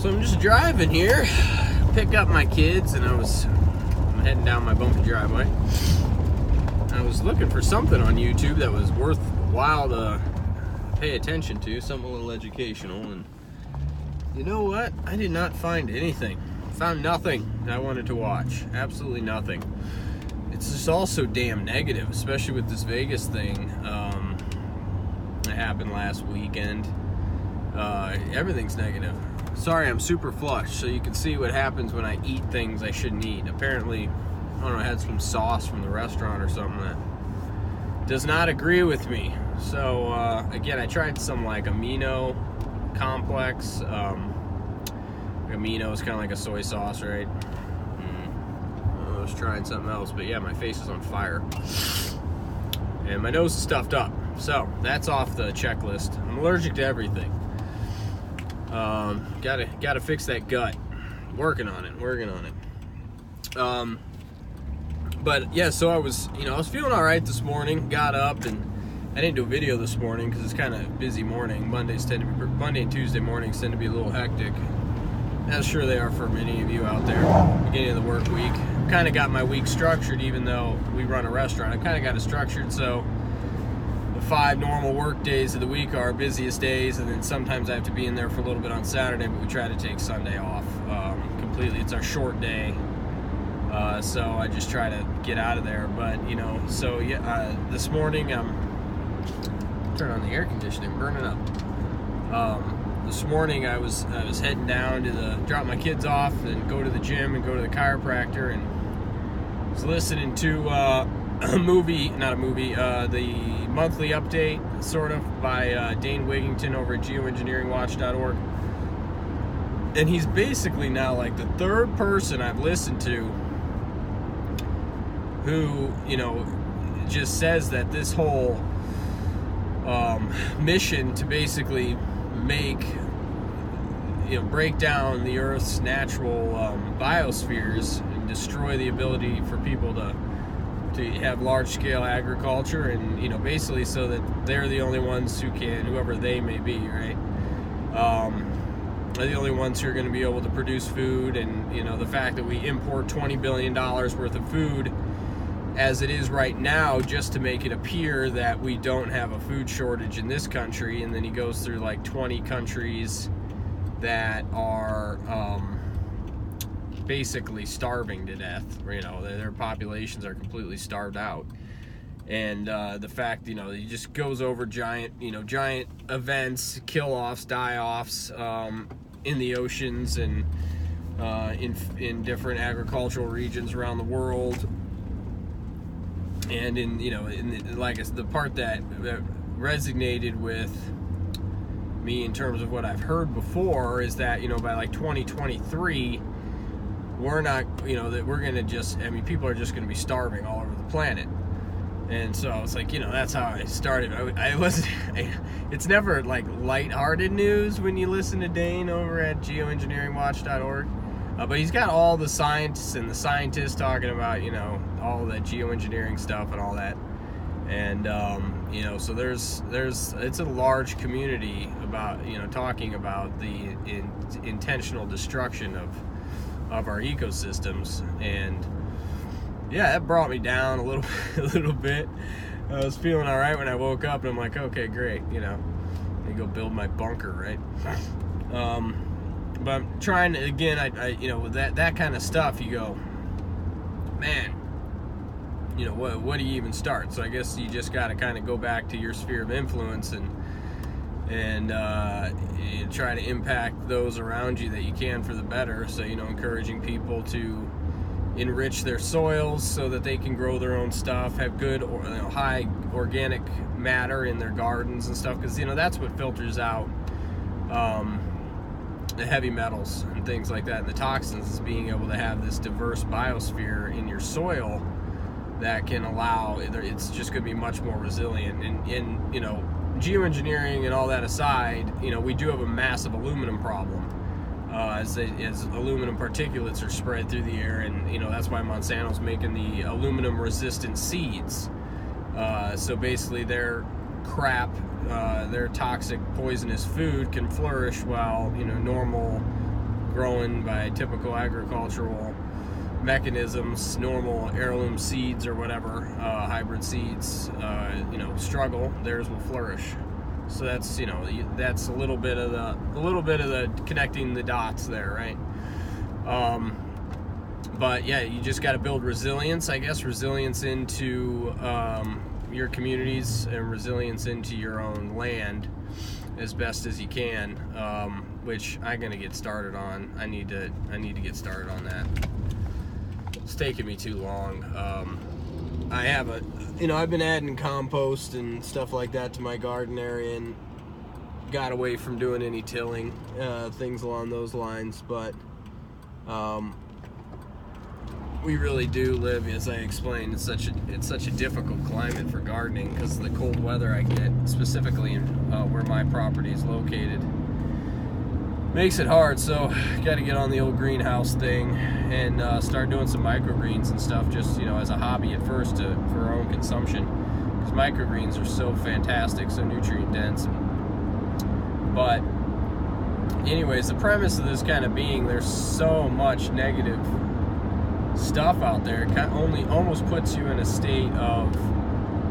So I'm just driving here, pick up my kids, and I'm heading down my bumpy driveway. I was looking for something on YouTube that was worthwhile to pay attention to, something a little educational, and you know what? I did not find anything. Found nothing I wanted to watch. Absolutely nothing. It's just all so damn negative, especially with this Vegas thing that happened last weekend. Everything's negative. Sorry, I'm super flushed, so you can see what happens when I eat things I shouldn't eat. Apparently, I don't know, I had some sauce from the restaurant or something that does not agree with me. So, again, I tried some, like, amino complex. Amino is kind of like a soy sauce, right? I was trying something else, but yeah, my face is on fire. And my nose is stuffed up. So, that's off the checklist. I'm allergic to everything. Gotta fix that gut. Working on it. But yeah, so I was feeling all right this morning. Got up, and I didn't do a video this morning because it's kind of a busy morning. Monday and Tuesday mornings tend to be a little hectic. As sure they are for many of you out there. Beginning of the work week. Kind of got my week structured, even though we run a restaurant. I kind of got it structured so the 5 normal work days of the week are our busiest days, and then sometimes I have to be in there for a little bit on Saturday, but we try to take Sunday off completely. It's our short day, so I just try to get out of there. But so yeah, this morning turn on the air conditioning, burning up. This morning I was heading down to drop my kids off and go to the gym and go to the chiropractor, and was listening to the monthly update, sort of, by Dane Wigington over at geoengineeringwatch.org. And he's basically now like the third person I've listened to who, just says that this whole mission to basically break down the Earth's natural biospheres and destroy the ability for people to have large-scale agriculture, and basically so that they're the only ones who can, whoever they may be, right? They're the only ones who are going to be able to produce food, and the fact that we import $20 billion worth of food as it is right now, just to make it appear that we don't have a food shortage in this country. And then he goes through like 20 countries that are basically starving to death. Their populations are completely starved out. And the fact, he just goes over giant events, kill-offs, die-offs in the oceans and in different agricultural regions around the world. And the part that resonated with me in terms of what I've heard before is that by like 2023 we're not that we're gonna just people are just gonna be starving all over the planet. And so I was like, that's how I started. It's never like lighthearted news when you listen to Dane over at geoengineeringwatch.org. But he's got all the scientists and the scientists talking about, all the geoengineering stuff and all that. And, so it's a large community about, talking about the intentional destruction of our ecosystems. And yeah, that brought me down a little bit. I was feeling all right when I woke up, and I'm like, okay, great, I go build my bunker, right? But I'm trying to, again, with that kind of stuff, you go, man, what do you even start? So I guess you just got to kind of go back to your sphere of influence and try to impact those around you that you can for the better. So, encouraging people to enrich their soils so that they can grow their own stuff, have good or high organic matter in their gardens and stuff, because that's what filters out the heavy metals and things like that, and the toxins, is being able to have this diverse biosphere in your soil that can allow it's just going to be much more resilient. And geoengineering and all that aside, we do have a massive aluminum problem. As aluminum particulates are spread through the air, and that's why Monsanto's making the aluminum resistant seeds. So basically their crap, their toxic poisonous food can flourish while normal growing by typical agricultural mechanisms, normal heirloom seeds or whatever, hybrid seeds, struggle, theirs will flourish. So that's, that's a little bit of the connecting the dots there, right? But yeah, you just got to build resilience, I guess, resilience into your communities and resilience into your own land as best as you can, which I'm gonna get started on. I need to get started on that. It's taking me too long. I have I've been adding compost and stuff like that to my garden area and got away from doing any tilling, things along those lines, but we really do live, as I explained, it's such a difficult climate for gardening because of the cold weather I get, specifically in where my property is located. Makes it hard, so got to get on the old greenhouse thing and start doing some microgreens and stuff, just as a hobby at first for our own consumption, because microgreens are so fantastic, so nutrient dense. But anyways, the premise of this kind of being, there's so much negative stuff out there, it kind of almost puts you in a state of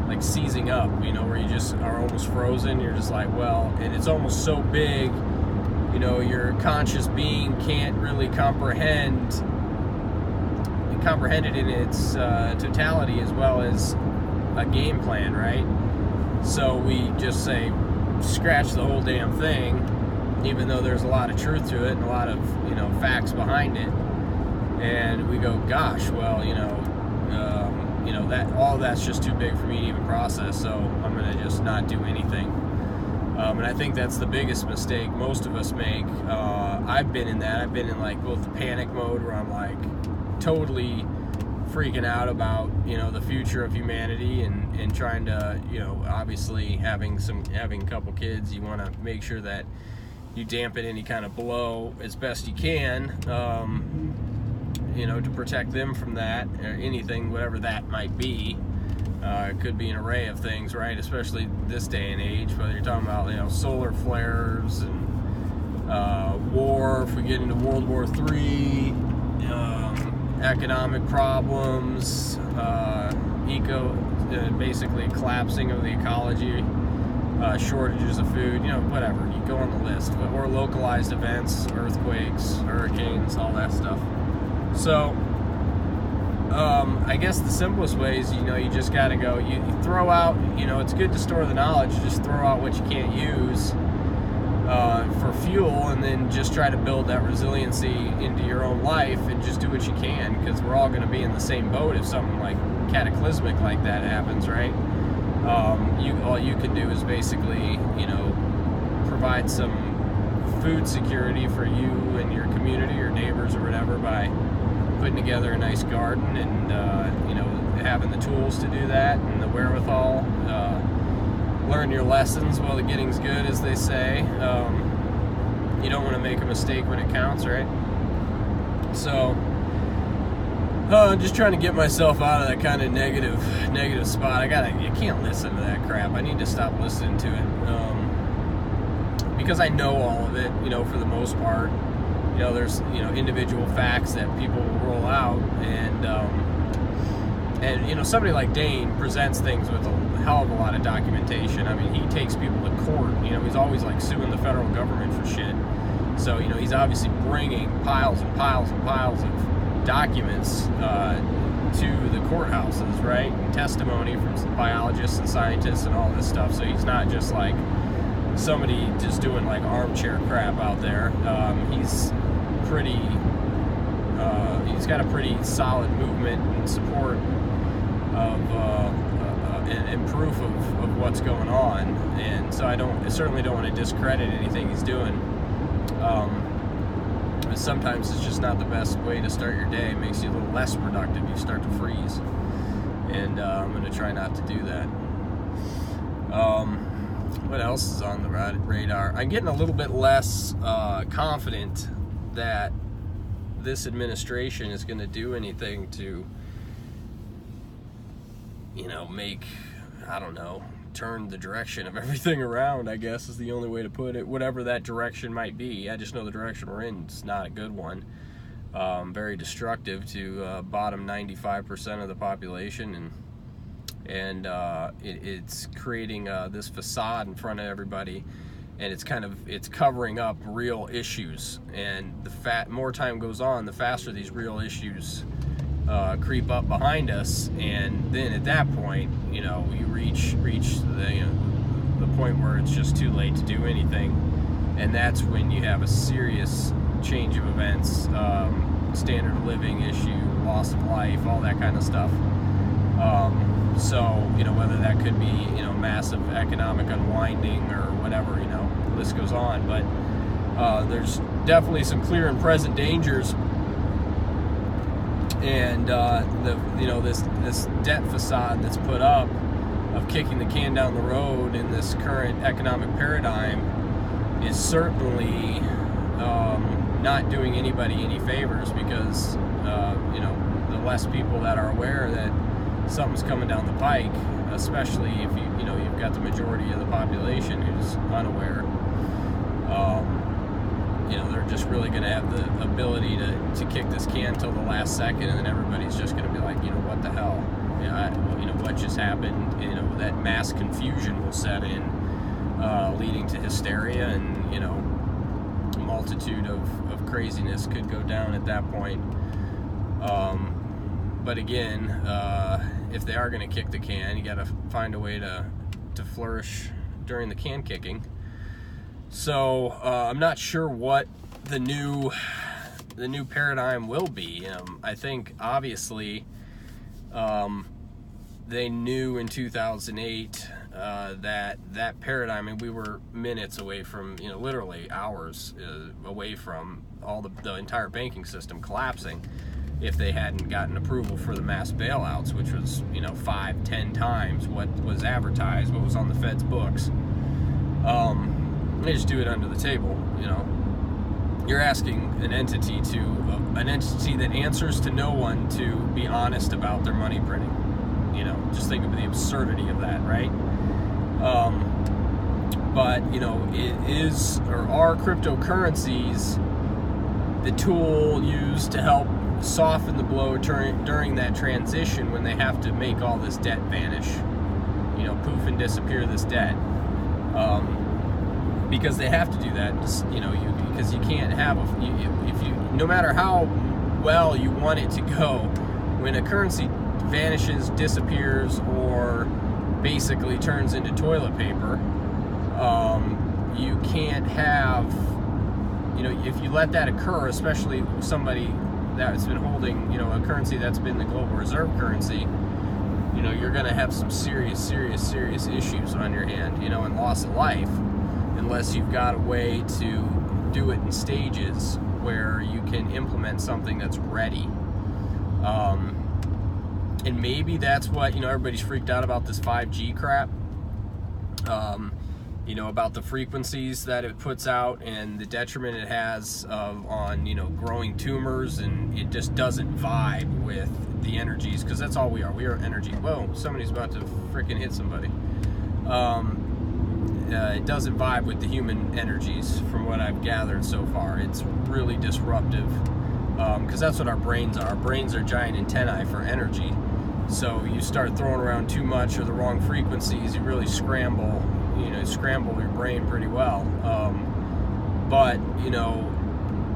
like seizing up, where you just are almost frozen. You're just like, well, and it's almost so big, your conscious being can't really comprehend it in its totality, as well as a game plan, right? So we just say scratch the whole damn thing, even though there's a lot of truth to it and a lot of facts behind it. And we go, gosh, well, that all that's just too big for me to even process, so I'm gonna just not do anything. And I think that's the biggest mistake most of us make. I've been in that. I've been in like both the panic mode, where I'm like totally freaking out about the future of humanity and trying to obviously having a couple kids, you want to make sure that you dampen any kind of blow as best you can. To protect them from that, or anything, whatever that might be. It could be an array of things, right? Especially this day and age, whether you're talking about, solar flares and war, if we get into World War III, economic problems, basically collapsing of the ecology, shortages of food, whatever, you go on the list, or localized events, earthquakes, hurricanes, all that stuff. So, I guess the simplest way is, you just got to go, you throw out, it's good to store the knowledge, just throw out what you can't use for fuel, and then just try to build that resiliency into your own life and just do what you can, because we're all going to be in the same boat if something like cataclysmic like that happens, right? All you can do is basically, provide some food security for you and your community or neighbors or whatever by putting together a nice garden and having the tools to do that and the wherewithal. Learn your lessons while the getting's good, as they say. You don't want to make a mistake when it counts, right? So just trying to get myself out of that kind of negative spot. I can't listen to that crap. I need to stop listening to it, because I know all of it, for the most part. There's individual facts that people will roll out, and somebody like Dane presents things with a hell of a lot of documentation. I mean, he takes people to court. He's always like suing the federal government for shit. So he's obviously bringing piles and piles and piles of documents to the courthouses, right? And testimony from biologists and scientists and all this stuff. So he's not just like somebody just doing like armchair crap out there. He's got a pretty solid movement and support of and proof of what's going on, and so I certainly don't want to discredit anything he's doing. But sometimes it's just not the best way to start your day. It makes you a little less productive. You start to freeze, and I'm going to try not to do that. What else is on the radar? I'm getting a little bit less confident that this administration is going to do anything to, make, I don't know, turn the direction of everything around, I guess is the only way to put it, whatever that direction might be. I just know the direction we're in is not a good one. Very destructive to bottom 95% of the population, and it's creating this facade in front of everybody, and it's covering up real issues. And more time goes on, the faster these real issues creep up behind us, and then at that point, you reach the point where it's just too late to do anything, and that's when you have a serious change of events, standard of living issue, loss of life, all that kind of stuff. So whether that could be massive economic unwinding or whatever, the list goes on, but there's definitely some clear and present dangers. And this debt facade that's put up of kicking the can down the road in this current economic paradigm is certainly not doing anybody any favors, because the less people that are aware that something's coming down the pike, especially if you've got the majority of the population who's unaware, they're just really going to have the ability to kick this can till the last second, and then everybody's just going to be like, what the hell? What just happened? That mass confusion will set in, leading to hysteria, and a multitude of craziness could go down at that point. But again, if they are going to kick the can, you got to find a way to flourish during the can kicking. So I'm not sure what the new paradigm will be. I think obviously they knew in 2008 that paradigm, and we were minutes away from, literally hours away from the entire banking system collapsing if they hadn't gotten approval for the mass bailouts, which was 5-10 times what was advertised, what was on the Fed's books. They just do it under the table. You're asking an entity that answers to no one to be honest about their money printing. Just think of the absurdity of that, right? But it is, or are cryptocurrencies the tool used to help soften the blow during that transition when they have to make all this debt vanish, poof and disappear this debt, because they have to do that, because you can't have no matter how well you want it to go, when a currency vanishes, disappears, or basically turns into toilet paper, you can't have, if you let that occur, especially somebody that's been holding, a currency that's been the global reserve currency, you're going to have some serious issues on your hand, and loss of life, unless you've got a way to do it in stages where you can implement something that's ready. And maybe that's what, everybody's freaked out about this 5G crap, about the frequencies that it puts out and the detriment it has on, growing tumors, and it just doesn't vibe with the energies, because that's all we are. We are energy. Whoa, somebody's about to freaking hit somebody. It doesn't vibe with the human energies from what I've gathered so far. It's really disruptive, because that's what our brains are. Our brains are giant antennae for energy. So you start throwing around too much or the wrong frequencies, you really scramble your brain pretty well. But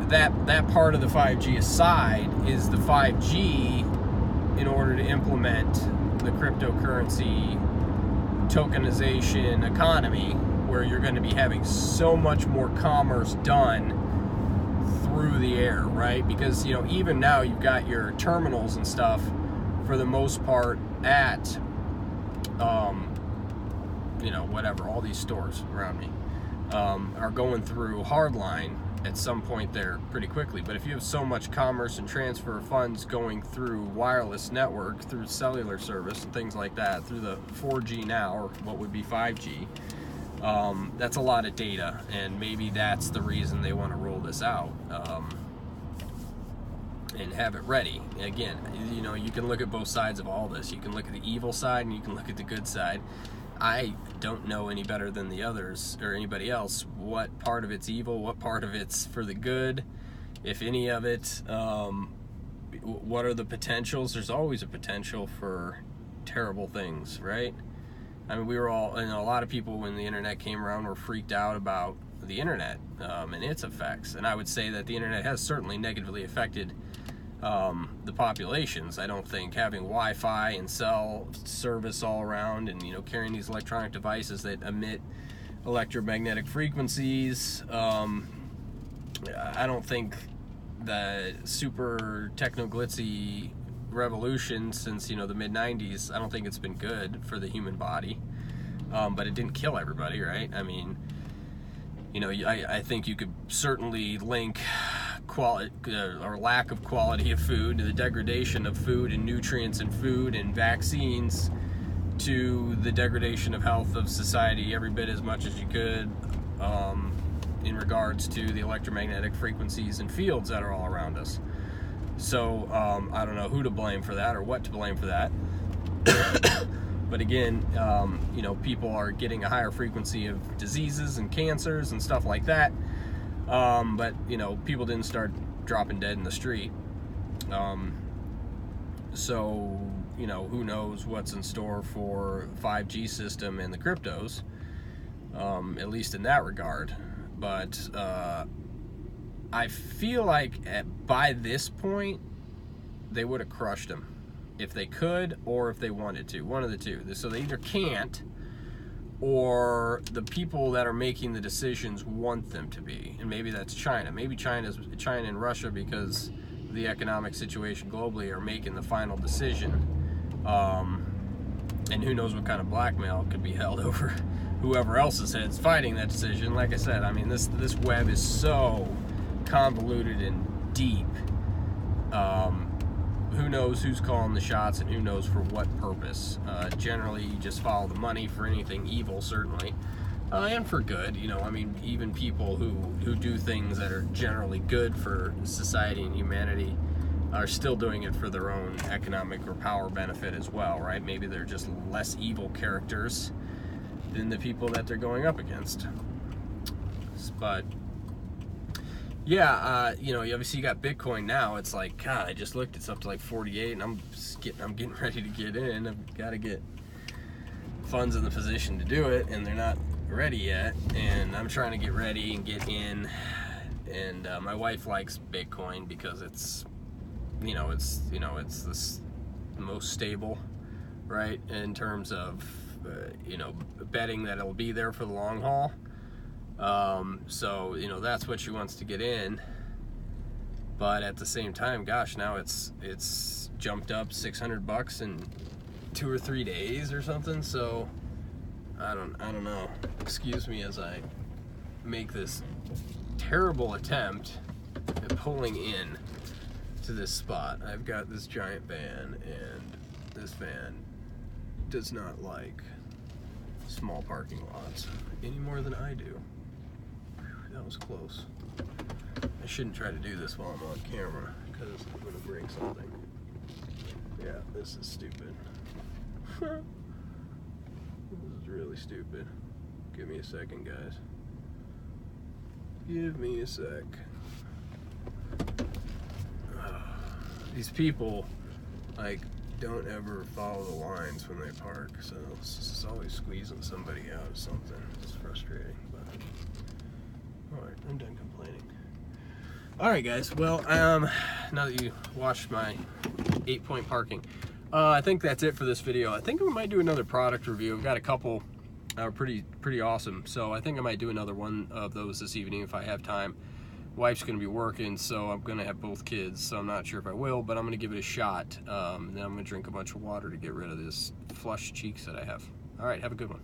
that part of the 5G aside is the 5G in order to implement the cryptocurrency tokenization economy, where you're going to be having so much more commerce done through the air, right? Because even now you've got your terminals and stuff, for the most part, at whatever, all these stores around me are going through hardline at some point there pretty quickly. But if you have so much commerce and transfer of funds going through wireless network, through cellular service and things like that, through the 4G now, or what would be 5G, that's a lot of data, and maybe that's the reason they want to roll this out, and have it ready. Again, you can look at both sides of all this. You can look at the evil side and you can look at the good side. I don't know any better than the others or anybody else what part of it's evil, what part of it's for the good, if any of it. What are the potentials? There's always a potential for terrible things, right? I mean, we were all, and a lot of people when the internet came around were freaked out about the internet and its effects. And I would say that the internet has certainly negatively affected the populations. I don't think having Wi-Fi and cell service all around, and carrying these electronic devices that emit electromagnetic frequencies, I don't think the super techno-glitzy revolution since the mid-90s, I don't think it's been good for the human body, but it didn't kill everybody, right? I mean, I think you could certainly link quality or lack of quality of food, the degradation of food and nutrients in food and vaccines, to the degradation of health of society every bit as much as you could, in regards to the electromagnetic frequencies and fields that are all around us. So I don't know who to blame for that or what to blame for that. But again, people are getting a higher frequency of diseases and cancers and stuff like that. But people didn't start dropping dead in the street. So who knows what's in store for 5G system and the cryptos, at least in that regard. But I feel like by this point, they would have crushed them if they could or if they wanted to. One of the two. So they either can't, or the people that are making the decisions want them to be. And maybe that's China. Maybe China and Russia, because the economic situation globally, are making the final decision. And who knows what kind of blackmail could be held over whoever else's heads fighting that decision. Like I said, I mean, this web is so convoluted and deep. Who knows who's calling the shots and who knows for what purpose. Generally, you just follow the money for anything evil, certainly, and for good. I mean, even people who do things that are generally good for society and humanity are still doing it for their own economic or power benefit as well, right? Maybe they're just less evil characters than the people that they're going up against. But yeah, you obviously you got Bitcoin now. It's like, God, I just looked, it's up to like 48, and I'm getting ready to get in. I've got to get funds in the position to do it, and they're not ready yet. And I'm trying to get ready and get in. And my wife likes Bitcoin because it's this most stable, right, in terms of betting that it'll be there for the long haul. So that's what she wants to get in, but at the same time, gosh, now it's jumped up $600 in 2 or 3 days or something. So I don't know. Excuse me as I make this terrible attempt at pulling in to this spot. I've got this giant van, and this van does not like small parking lots any more than I do. Whew, that was close. I shouldn't try to do this while I'm on camera because I'm going to break something. Yeah, this is stupid. This is really stupid. Give me a second, guys. Give me a sec. These people, like, don't ever follow the lines when they park, so it's always squeezing somebody out of something. It's frustrating, but alright, I'm done complaining. Alright guys, well, now that you watched my 8-point parking, I think that's it for this video. I think we might do another product review. I've got a couple pretty awesome, so I think I might do another one of those this evening if I have time. Wife's gonna be working, so I'm gonna have both kids, so I'm not sure if I will, but I'm gonna give it a shot. And then I'm gonna drink a bunch of water to get rid of this flushed cheeks that I have. All right, have a good one.